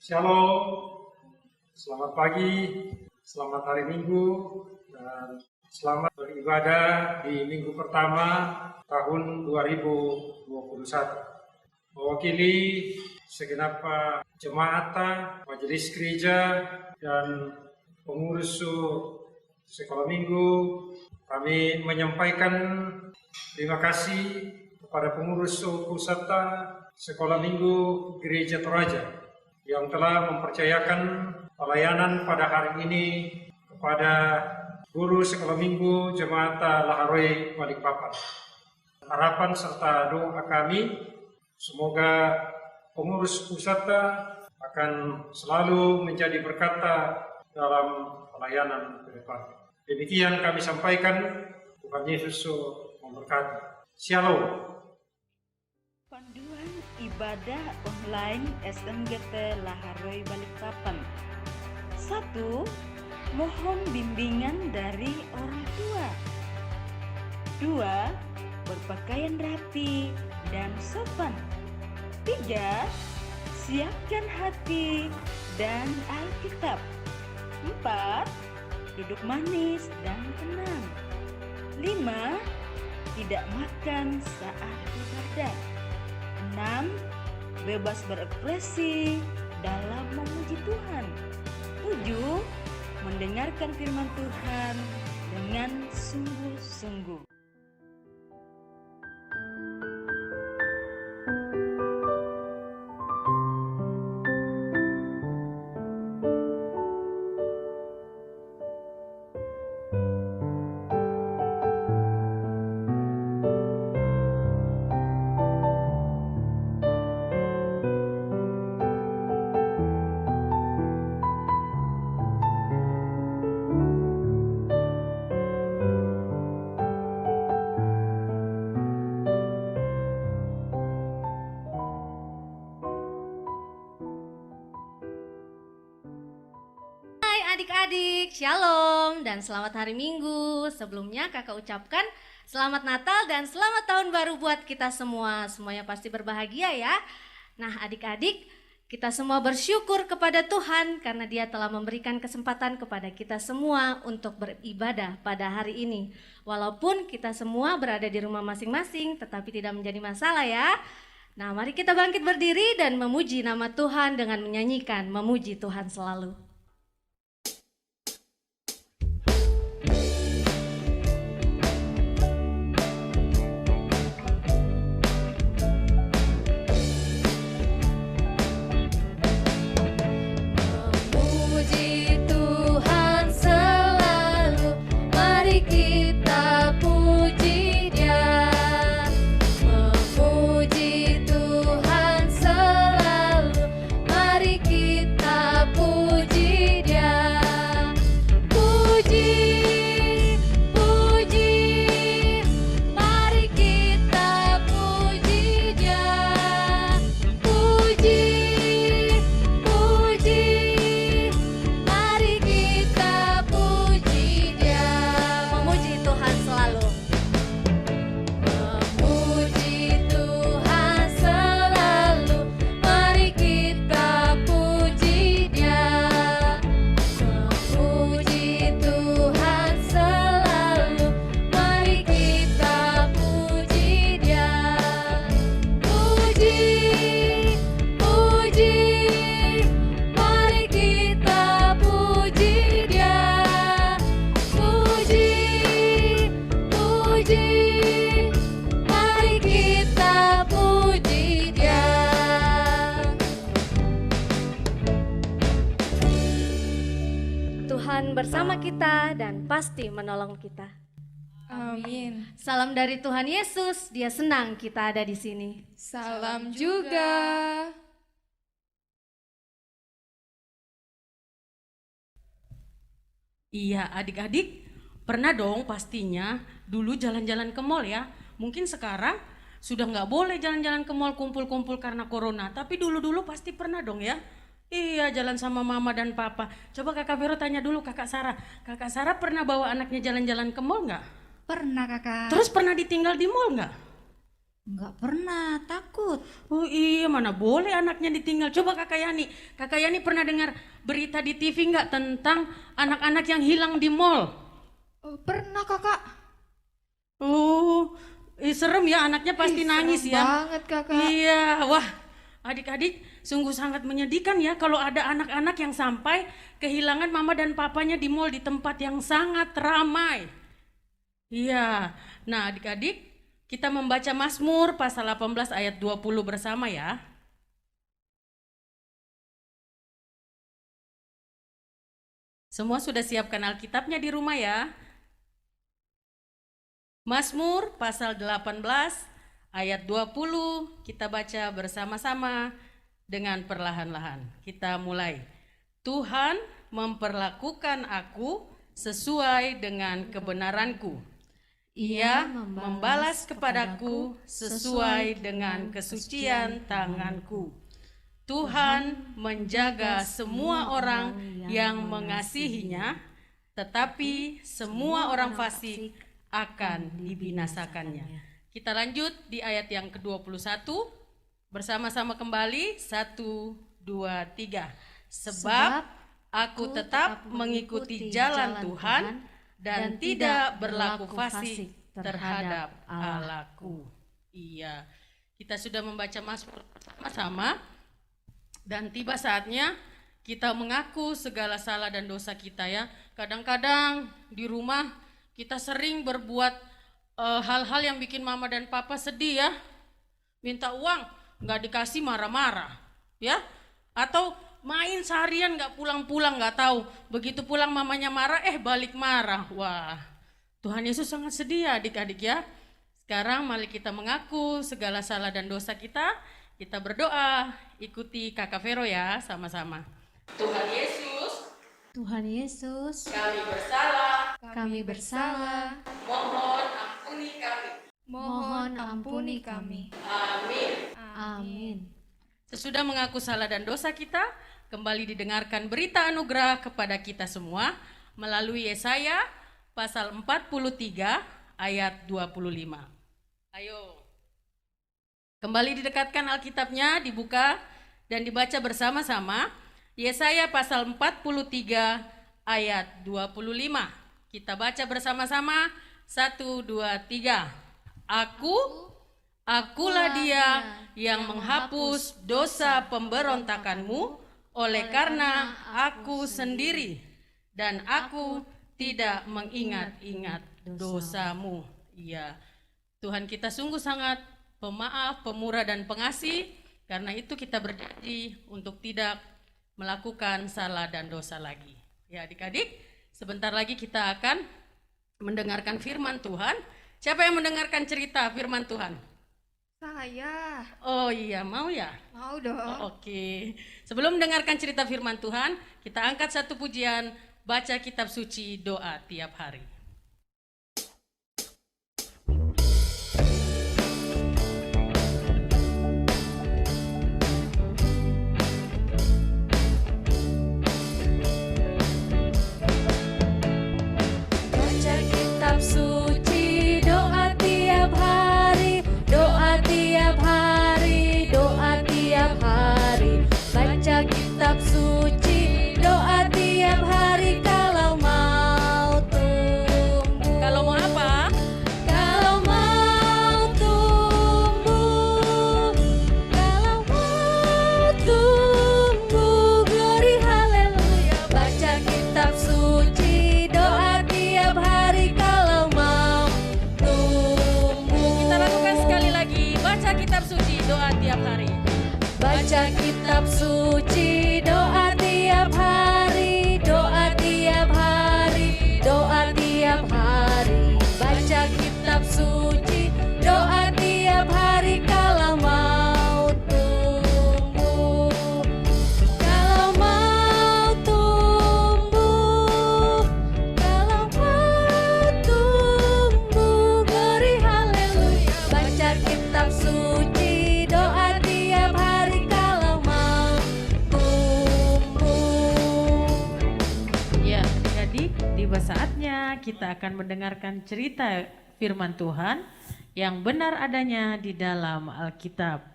Shalom, selamat pagi, selamat hari Minggu, dan selamat beribadah di minggu pertama tahun 2021. Mewakili segenap jemaat, majelis gereja, dan pengurus sekolah minggu, kami menyampaikan terima kasih kepada pengurus pusat sekolah minggu Gereja Toraja yang telah mempercayakan pelayanan pada hari ini kepada guru sekolah minggu Jemaat Laharoi Balikpapan. Harapan serta doa kami, semoga pengurus pusat akan selalu menjadi berkat dalam pelayanan ke depan. Demikian kami sampaikan, Tuhan Yesus memberkati. Shalom. Panduan ibadah online SMGT Laharoi Balikpapan. 1. Mohon bimbingan dari orang tua. 2. Berpakaian rapi dan sopan. 3. Siapkan hati dan Alkitab. 4. Duduk manis dan tenang. 5. Tidak makan saat ibadah. 6. Bebas berekspresi dalam memuji Tuhan. 7. Mendengarkan firman Tuhan dengan sungguh-sungguh. Adik-adik, shalom dan selamat hari Minggu. Sebelumnya kakak ucapkan selamat Natal dan selamat tahun baru buat kita semua. Semuanya pasti berbahagia ya. Nah adik-adik, kita semua bersyukur kepada Tuhan karena Dia telah memberikan kesempatan kepada kita semua untuk beribadah pada hari ini. Walaupun kita semua berada di rumah masing-masing, tetapi tidak menjadi masalah ya. Nah mari kita bangkit berdiri dan memuji nama Tuhan dengan menyanyikan Memuji Tuhan Selalu. Bersama kita dan pasti menolong kita. Amin. Salam dari Tuhan Yesus, Dia senang kita ada di sini. Salam juga. Iya adik-adik, pernah dong pastinya dulu jalan-jalan ke mall ya. Mungkin sekarang sudah nggak boleh jalan-jalan ke mall kumpul-kumpul karena corona. Tapi dulu-dulu pasti pernah dong ya. Iya, jalan sama mama dan papa. Coba kakak Vero tanya dulu kakak Sarah. Kakak Sarah pernah bawa anaknya jalan-jalan ke mall nggak? Pernah kakak. Terus pernah ditinggal di mall nggak? Nggak pernah, takut. Oh iya, mana boleh anaknya ditinggal. Coba Kakak Yani pernah dengar berita di TV nggak tentang anak-anak yang hilang di mall? Oh, pernah kakak. Oh, serem ya, anaknya pasti Ih, nangis serem ya. banget kakak. Iya, wah adik-adik sungguh sangat menyedihkan ya kalau ada anak-anak yang sampai kehilangan mama dan papanya di mall di tempat yang sangat ramai. Iya, nah adik-adik kita membaca Mazmur pasal 18 ayat 20 bersama ya. Semua sudah siapkan Alkitabnya di rumah ya. Mazmur pasal 18 ayat 20 kita baca bersama-sama dengan perlahan-lahan. Kita mulai. Tuhan memperlakukan aku sesuai dengan kebenaranku. Ia membalas kepadaku sesuai dengan kesucian tanganku. Tuhan menjaga semua orang yang mengasihinya, tetapi semua orang fasik akan dibinasakannya. Kita lanjut di ayat yang ke-21, bersama-sama kembali, 1, 2, 3. Sebab aku tetap mengikuti jalan Tuhan, dan tidak berlaku fasik terhadap Allahku. Iya, kita sudah membaca Mazmur bersama-sama dan tiba saatnya kita mengaku segala salah dan dosa kita ya. Kadang-kadang di rumah kita sering berbuat hal-hal yang bikin mama dan papa sedih ya. Minta uang, nggak dikasih marah-marah ya. Atau main seharian nggak pulang-pulang, nggak tahu. Begitu pulang mamanya marah, balik marah. Wah, Tuhan Yesus sangat sedih ya adik-adik ya. Sekarang mari kita mengaku segala salah dan dosa kita. Kita berdoa, ikuti Kakak Vero ya sama-sama. Tuhan Yesus, Tuhan Yesus, kami bersalah. Mohon ampuni kami. Mohon ampuni kami. Amin. amin. Sesudah mengaku salah dan dosa kita, kembali didengarkan berita anugerah kepada kita semua melalui Yesaya pasal 43 ayat 25. Ayo. Kembali didekatkan Alkitabnya, dibuka dan dibaca bersama-sama. Yesaya pasal 43 ayat 25. Kita baca bersama-sama. 1, 2, 3. Akulah dia yang menghapus dosa pemberontakanmu oleh karena aku sendiri, dan aku tidak mengingat-ingat dosamu. Iya, Tuhan kita sungguh sangat pemaaf, pemurah dan pengasih. Karena itu kita berjanji untuk tidak melakukan salah dan dosa lagi. Ya adik-adik, sebentar lagi kita akan mendengarkan firman Tuhan. Siapa yang mendengarkan cerita firman Tuhan? Saya. Oh iya, mau ya? Mau dong. Oke. Sebelum mendengarkan cerita firman Tuhan, kita angkat satu pujian, baca kitab suci, doa tiap hari. Baca kitab suci, doa tiap hari, doa tiap hari, doa tiap hari. Baca kitab suci, doa tiap hari kalau mau tumbuh. Kalau mau apa? Kalau mau tumbuh, kalau mau tumbuh, glory haleluya. Baca kitab suci, doa tiap hari kalau mau tumbuh. Kita lakukan sekali lagi, baca kitab suci, doa tiap hari. Baca kitab suci, doa tiap hari, doa tiap hari, doa tiap hari. Baca kitab suci, doa tiap hari kalau mau tumbuh. Kalau mau tumbuh, kalau mau tumbuh, glory haleluya. Baca kitab suci, doa tiap hari kalau mau tumbuh. Ya, jadi tiba saatnya kita akan mendengarkan cerita firman Tuhan. yang benar adanya di dalam Alkitab.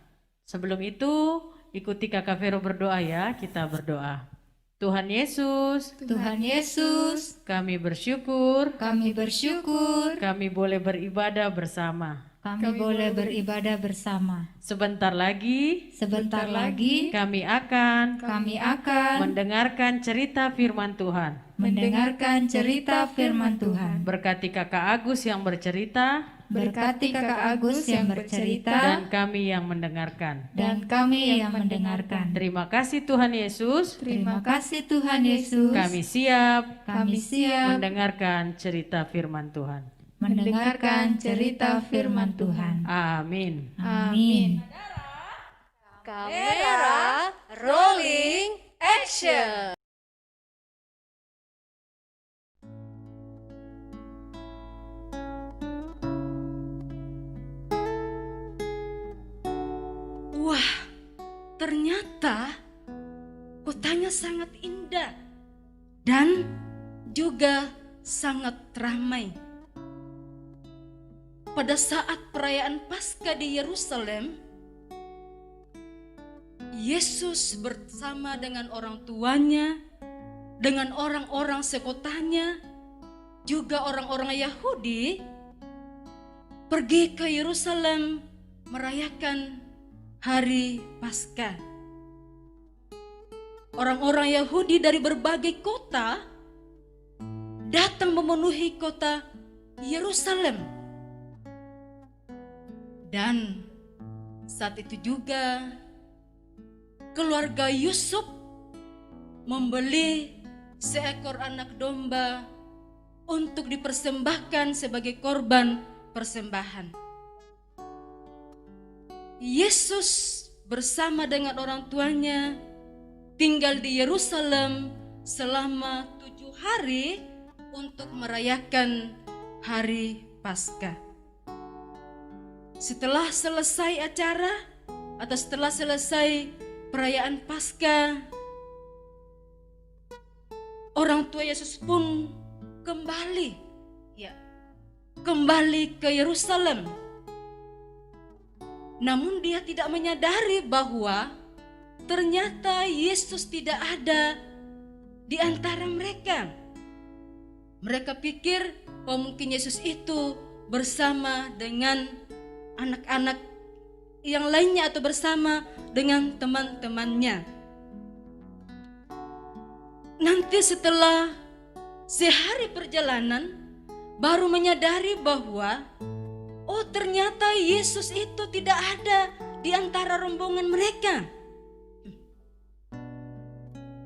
Sebelum itu, ikuti Kakak Vero berdoa ya, kita berdoa. Tuhan Yesus, Tuhan Yesus, kami bersyukur kami bersyukur kami boleh beribadah bersama. kami boleh beribadah bersama. Sebentar lagi Sebentar lagi kami akan mendengarkan cerita firman Tuhan. mendengarkan cerita firman Tuhan. Berkati Kakak Agus yang bercerita Berkati Kakak Agus yang bercerita dan kami yang mendengarkan. dan kami yang mendengarkan. Terima kasih Tuhan Yesus. Terima kasih Tuhan Yesus. Kami siap Kami siap mendengarkan cerita firman Tuhan. mendengarkan cerita firman Tuhan. Amin. Amin. Kamera rolling action. Wah, ternyata kotanya sangat indah dan juga sangat ramai. Pada saat perayaan Paskah di Yerusalem, Yesus bersama dengan orang tuanya, dengan orang-orang sekotanya, juga orang-orang Yahudi pergi ke Yerusalem merayakan hari Paskah. Orang-orang Yahudi dari berbagai kota datang memenuhi kota Yerusalem. Dan saat itu juga keluarga Yusuf membeli seekor anak domba untuk dipersembahkan sebagai korban persembahan. Yesus bersama dengan orang tuanya tinggal di Yerusalem selama 7 hari untuk merayakan hari Paskah. Setelah selesai acara atau setelah selesai perayaan Paskah, orang tua Yesus pun kembali ke Yerusalem. Namun dia tidak menyadari bahwa ternyata Yesus tidak ada di antara mereka. Mereka pikir bahwa mungkin Yesus itu bersama dengan anak-anak yang lainnya atau bersama dengan teman-temannya. Nanti setelah sehari perjalanan baru menyadari bahwa oh ternyata Yesus itu tidak ada di antara rombongan mereka.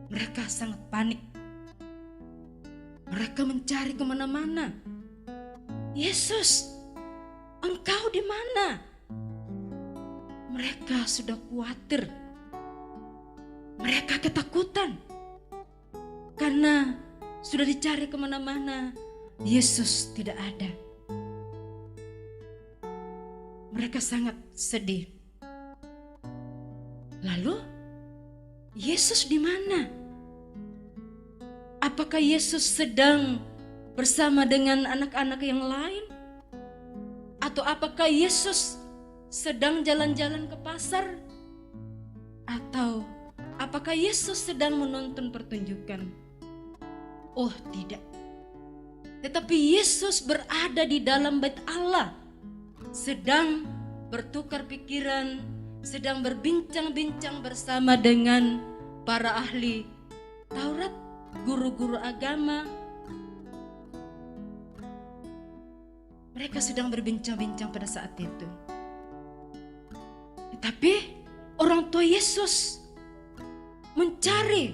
Mereka sangat panik. Mereka mencari kemana-mana. Yesus, Engkau di mana? Mereka sudah khawatir. Mereka ketakutan. Karena sudah dicari kemana-mana, Yesus tidak ada. Mereka sangat sedih. Lalu, Yesus di mana? Apakah Yesus sedang bersama dengan anak-anak yang lain? Atau apakah Yesus sedang jalan-jalan ke pasar? Atau apakah Yesus sedang menonton pertunjukan? Oh tidak. Tetapi Yesus berada di dalam bait Allah, sedang bertukar pikiran, sedang berbincang-bincang bersama dengan para ahli Taurat, guru-guru agama. Mereka sedang berbincang-bincang pada saat itu. Tetapi orang tua Yesus mencari.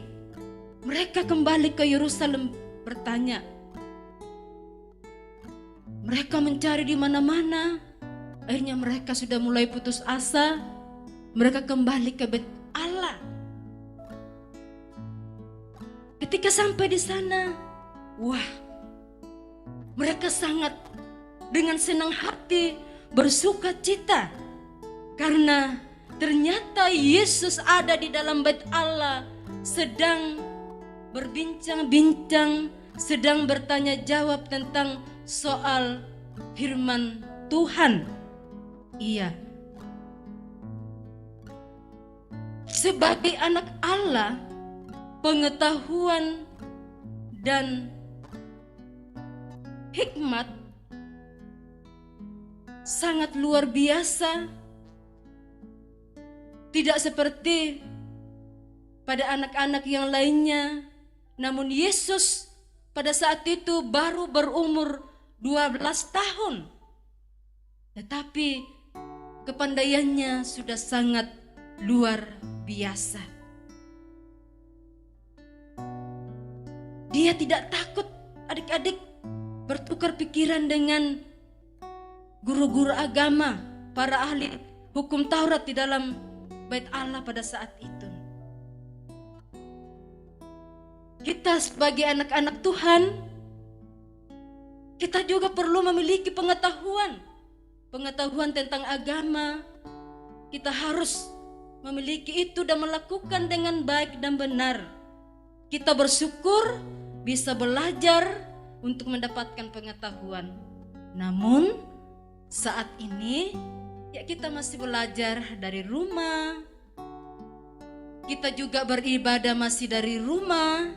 Mereka kembali ke Yerusalem bertanya. Mereka mencari di mana-mana. Akhirnya mereka sudah mulai putus asa. Mereka kembali ke bait Allah. Ketika sampai di sana, wah, mereka sangat dengan senang hati bersuka cita karena ternyata Yesus ada di dalam bait Allah, sedang berbincang-bincang, sedang bertanya jawab tentang soal firman Tuhan. Iya. Sebagai anak Allah, pengetahuan dan hikmat sangat luar biasa. Tidak seperti pada anak-anak yang lainnya. Namun Yesus pada saat itu baru berumur 12 tahun. Tetapi kepandaiannya sudah sangat luar biasa. Dia tidak takut adik-adik bertukar pikiran dengan guru-guru agama, para ahli hukum Taurat di dalam bait Allah pada saat itu. Kita sebagai anak-anak Tuhan, kita juga perlu memiliki pengetahuan tentang agama. Kita harus memiliki itu dan melakukan dengan baik dan benar. Kita bersyukur bisa belajar untuk mendapatkan pengetahuan. Namun saat ini ya kita masih belajar dari rumah. Kita juga beribadah masih dari rumah.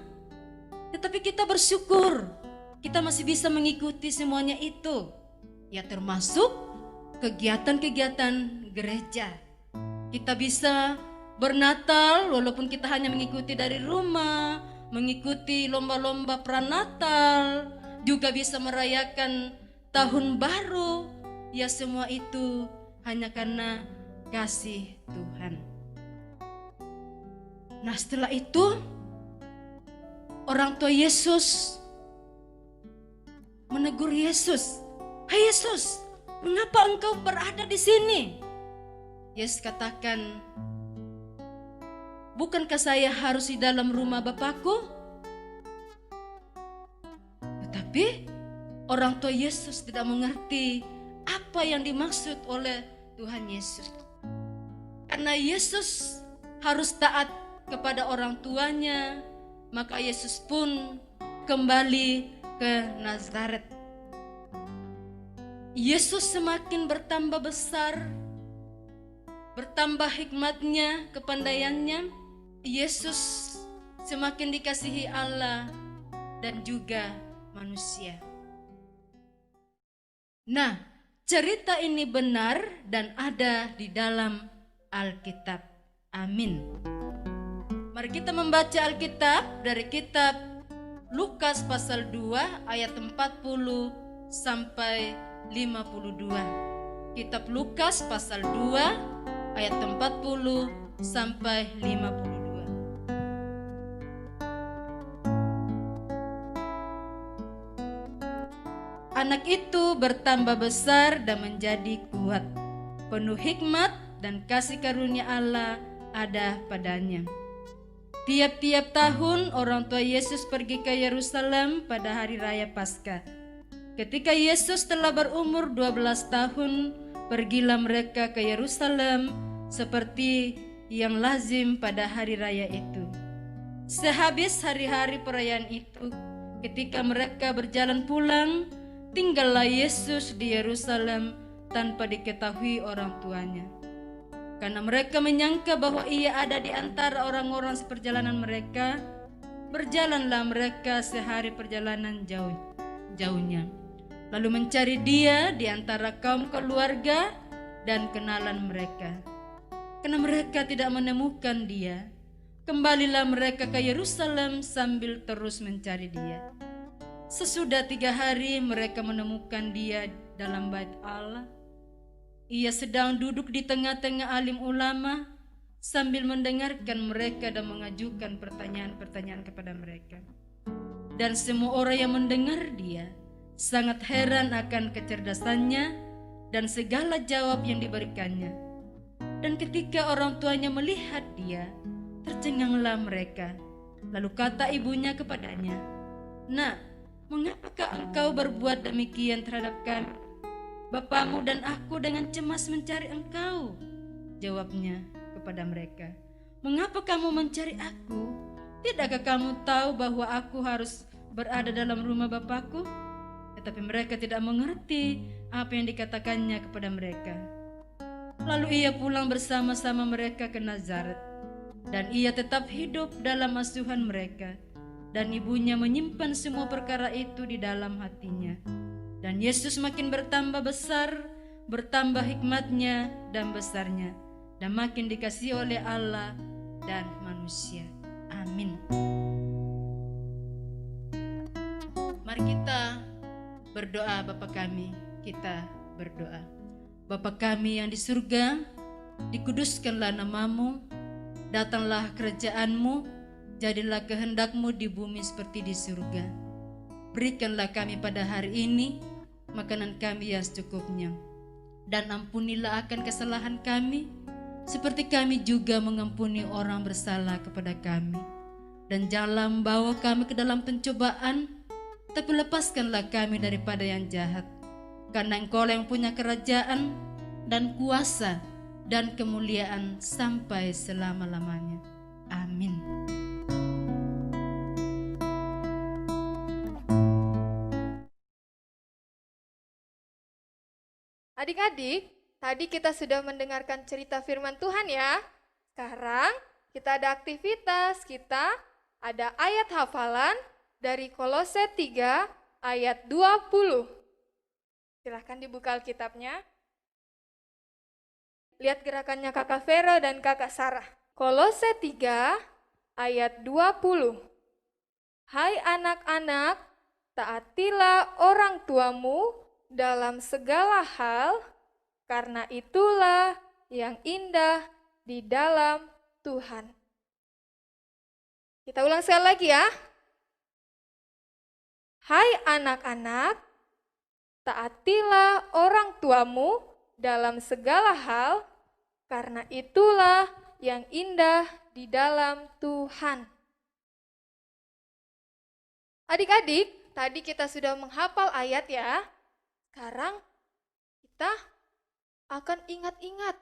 Tetapi kita bersyukur kita masih bisa mengikuti semuanya itu. Ya termasuk kegiatan-kegiatan gereja. Kita bisa bernatal walaupun kita hanya mengikuti dari rumah, mengikuti lomba-lomba pranatal, juga bisa merayakan tahun baru. Ya semua itu hanya karena kasih Tuhan. Nah setelah itu orang tua Yesus menegur Yesus. Hai Yesus, mengapa engkau berada di sini? Yesus katakan, bukankah saya harus di dalam rumah Bapakku? Tetapi orang tua Yesus tidak mengerti apa yang dimaksud oleh Tuhan Yesus. Karena Yesus harus taat kepada orang tuanya, maka Yesus pun kembali ke Nazaret. Yesus semakin bertambah besar, bertambah hikmatnya, kepandaiannya. Yesus semakin dikasihi Allah dan juga manusia. Nah, cerita ini benar dan ada di dalam Alkitab. Amin. Mari kita membaca Alkitab dari kitab Lukas pasal 2 ayat 40 sampai 52. Kitab Lukas pasal 2 ayat 40 sampai 52. Anak itu bertambah besar dan menjadi kuat, penuh hikmat dan kasih karunia Allah ada padanya. Tiap-tiap tahun orang tua Yesus pergi ke Yerusalem pada hari raya Paskah. Ketika Yesus telah berumur 12 tahun, pergilah mereka ke Yerusalem seperti yang lazim pada hari raya itu. Sehabis hari-hari perayaan itu, ketika mereka berjalan pulang, tinggallah Yesus di Yerusalem tanpa diketahui orang tuanya. Karena mereka menyangka bahwa ia ada di antara orang-orang seperjalanan mereka, berjalanlah mereka sehari perjalanan jauhnya. Lalu mencari dia di antara kaum keluarga dan kenalan mereka. Karena mereka tidak menemukan dia, kembalilah mereka ke Yerusalem sambil terus mencari dia. Sesudah 3 hari mereka menemukan dia dalam bait Allah. Ia sedang duduk di tengah-tengah alim ulama sambil mendengarkan mereka dan mengajukan pertanyaan-pertanyaan kepada mereka. Dan semua orang yang mendengar dia sangat heran akan kecerdasannya dan segala jawab yang diberikannya. Dan ketika orang tuanya melihat dia, tercenganglah mereka. Lalu kata ibunya kepadanya, "Nak, mengapakah engkau berbuat demikian terhadap kami? Bapamu dan aku dengan cemas mencari engkau." Jawabnya kepada mereka, "Mengapa kamu mencari aku? Tidakkah kamu tahu bahwa aku harus berada dalam rumah Bapakku?" Tetapi mereka tidak mengerti apa yang dikatakannya kepada mereka. Lalu ia pulang bersama-sama mereka ke Nazaret. Dan ia tetap hidup dalam asuhan mereka. Dan ibunya menyimpan semua perkara itu di dalam hatinya. Dan Yesus makin bertambah besar, bertambah hikmatnya dan besarnya, dan makin dikasihi oleh Allah dan manusia. Amin. Mari kita berdoa. Bapa kami, kita berdoa. Bapa kami yang di surga, dikuduskanlah namamu, datanglah kerajaanmu, jadilah kehendakmu di bumi seperti di surga. Berikanlah kami pada hari ini makanan kami yang secukupnya, dan ampunilah akan kesalahan kami, seperti kami juga mengampuni orang bersalah kepada kami. Dan janganlah membawa kami ke dalam pencobaan, tapi lepaskanlah kami daripada yang jahat. Karena Engkau yang punya kerajaan dan kuasa dan kemuliaan sampai selama-lamanya. Amin. Adik-adik, tadi kita sudah mendengarkan cerita firman Tuhan ya. Sekarang kita ada aktivitas, kita ada ayat hafalan dari Kolose 3 ayat 20. Silahkan dibuka Alkitabnya. Lihat gerakannya Kakak Vera dan Kakak Sarah. Kolose 3 ayat 20. Hai anak-anak, taatilah orang tuamu dalam segala hal, karena itulah yang indah di dalam Tuhan. Kita ulang sekali lagi ya. Hai anak-anak, taatilah orang tuamu dalam segala hal, karena itulah yang indah di dalam Tuhan. Adik-adik, tadi kita sudah menghafal ayat ya. Sekarang kita akan ingat-ingat.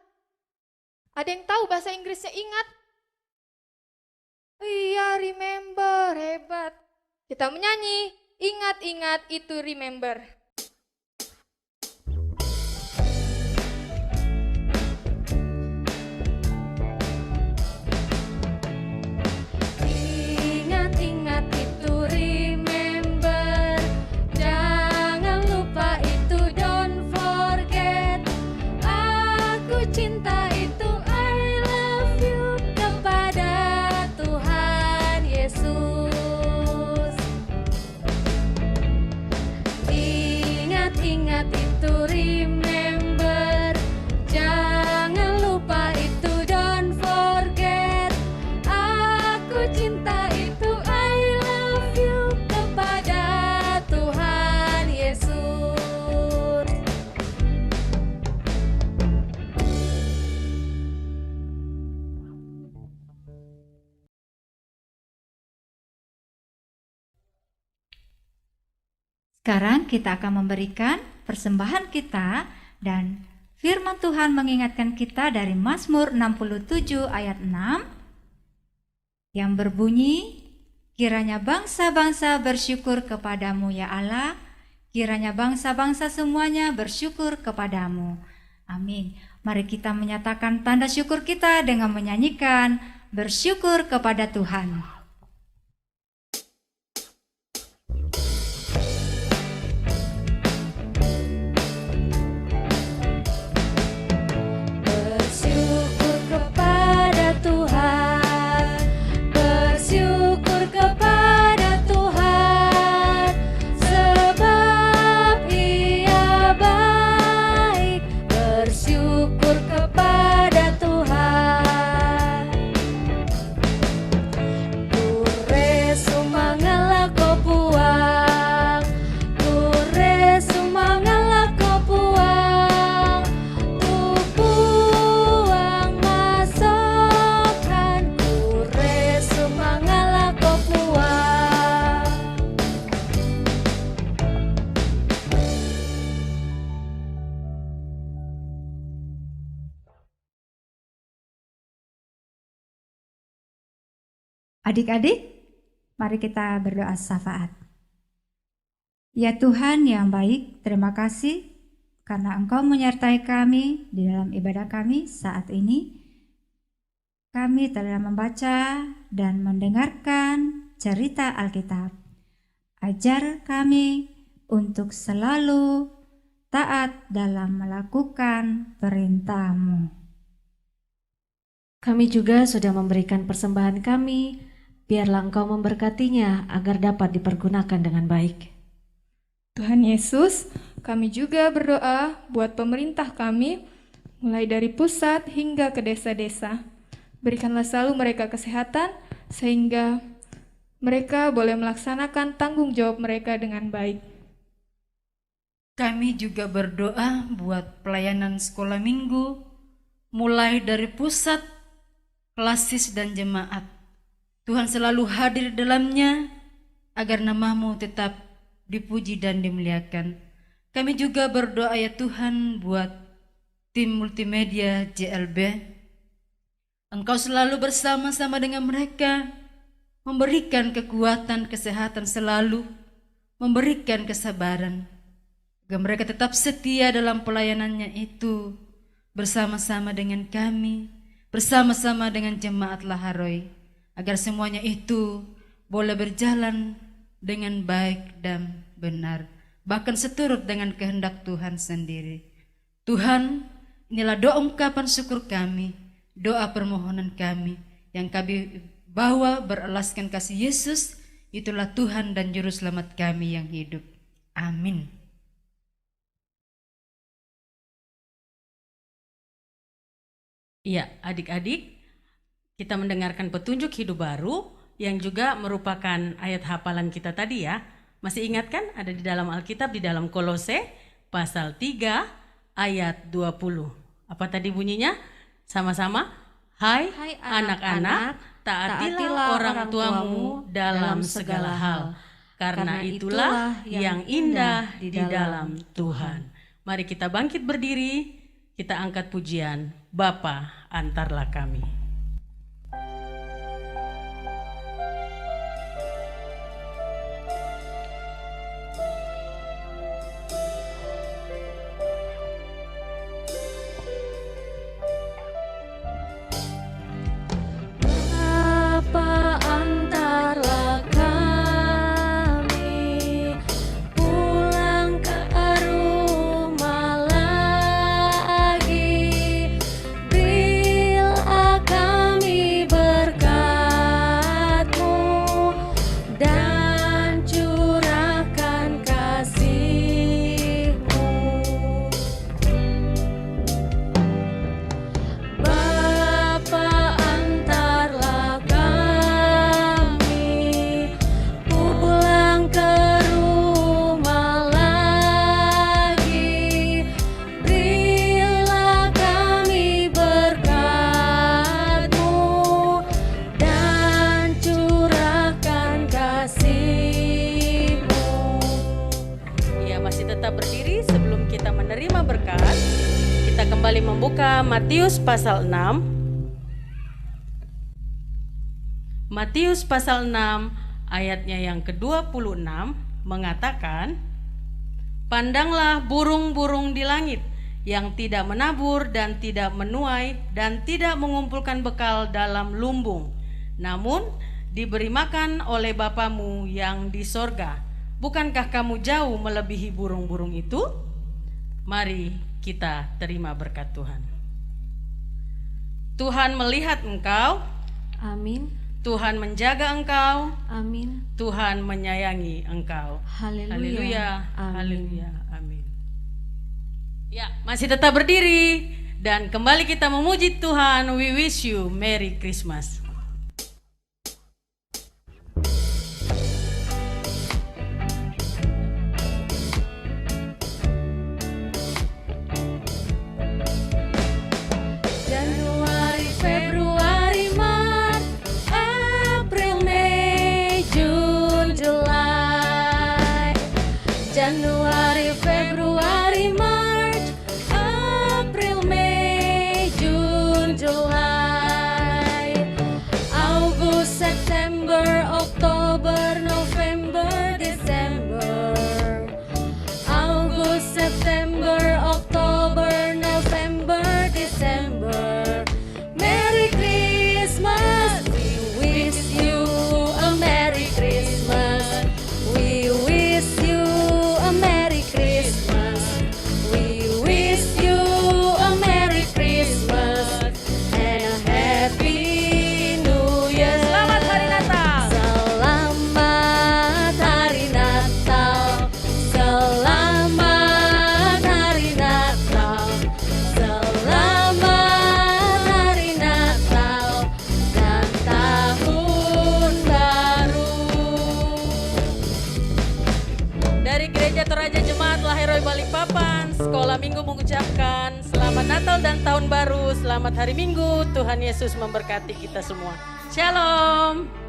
Ada yang tahu bahasa Inggrisnya ingat? Iya, remember, hebat. Kita menyanyi, ingat-ingat itu remember. Ingat-ingat itu remember, jangan lupa itu don't forget. Aku cinta itu I love you kepada Tuhan Yesus. Ingat-ingat itu remember, jangan lupa itu don't forget. Aku cinta itu I love you kepada Tuhan Yesus. Sekarang kita akan memberikan persembahan kita, dan firman Tuhan mengingatkan kita dari Mazmur 67 ayat 6 yang berbunyi, kiranya bangsa-bangsa bersyukur kepadamu ya Allah, kiranya bangsa-bangsa semuanya bersyukur kepadamu. Amin. Mari kita menyatakan tanda syukur kita dengan menyanyikan bersyukur kepada Tuhan. Bersyukur kepada Tuhan, bersyukur kepada Tuhan, sebab Ia baik. Bersyukur kepada Tuhan. Kure sumangala ko puang, kure sumangala ko puang, tupuang masokkan, kure sumangala ko puang. Adik-adik, mari kita berdoa syafaat. Ya Tuhan yang baik, terima kasih karena Engkau menyertai kami di dalam ibadah kami saat ini. Kami telah membaca dan mendengarkan cerita Alkitab. Ajar kami untuk selalu taat dalam melakukan perintah-Mu. Kami juga sudah memberikan persembahan kami, biarlah Engkau memberkatinya agar dapat dipergunakan dengan baik. Tuhan Yesus, kami juga berdoa buat pemerintah kami, mulai dari pusat hingga ke desa-desa. Berikanlah selalu mereka kesehatan, sehingga mereka boleh melaksanakan tanggung jawab mereka dengan baik. Kami juga berdoa buat pelayanan sekolah minggu, mulai dari pusat, klasis, dan jemaat. Tuhan selalu hadir dalamnya, agar nama-Mu tetap dipuji dan dimuliakan. Kami juga berdoa ya Tuhan buat tim multimedia JLB. Engkau selalu bersama-sama dengan mereka, memberikan kekuatan, kesehatan selalu, memberikan kesabaran, agar mereka tetap setia dalam pelayanannya itu, bersama-sama dengan kami, bersama-sama dengan jemaat Laharoi, agar semuanya itu boleh berjalan dengan baik dan benar, bahkan seturut dengan kehendak Tuhan sendiri. Tuhan, inilah doa ungkapan syukur kami, doa permohonan kami yang kami bawa beralaskan kasih Yesus, itulah Tuhan dan Juru Selamat kami yang hidup. Amin. Iya, adik-adik, kita mendengarkan petunjuk hidup baru yang juga merupakan ayat hafalan kita tadi ya. Masih ingat kan ada di dalam Alkitab, di dalam Kolose pasal 3 ayat 20. Apa tadi bunyinya? Sama-sama, hai anak-anak, taatilah orang tuamu dalam segala hal, karena itulah yang indah di dalam Tuhan. Mari kita bangkit berdiri, kita angkat pujian, Bapa antarlah kami. Kembali membuka Matius pasal 6. Matius pasal 6 ayatnya yang ke-26 mengatakan, "Pandanglah burung-burung di langit yang tidak menabur dan tidak menuai dan tidak mengumpulkan bekal dalam lumbung, namun diberi makan oleh Bapamu yang di sorga. Bukankah kamu jauh melebihi burung-burung itu?" Mari kita terima berkat Tuhan. Tuhan melihat engkau. Amin. Tuhan menjaga engkau. Amin. Tuhan menyayangi engkau. Haleluya. Haleluya. Amin. Haleluya. Amin. Ya, masih tetap berdiri dan kembali kita memuji Tuhan. We wish you Merry Christmas. depan sekolah minggu mengucapkan selamat Natal dan Tahun Baru, selamat hari Minggu. Tuhan Yesus memberkati kita semua. Shalom.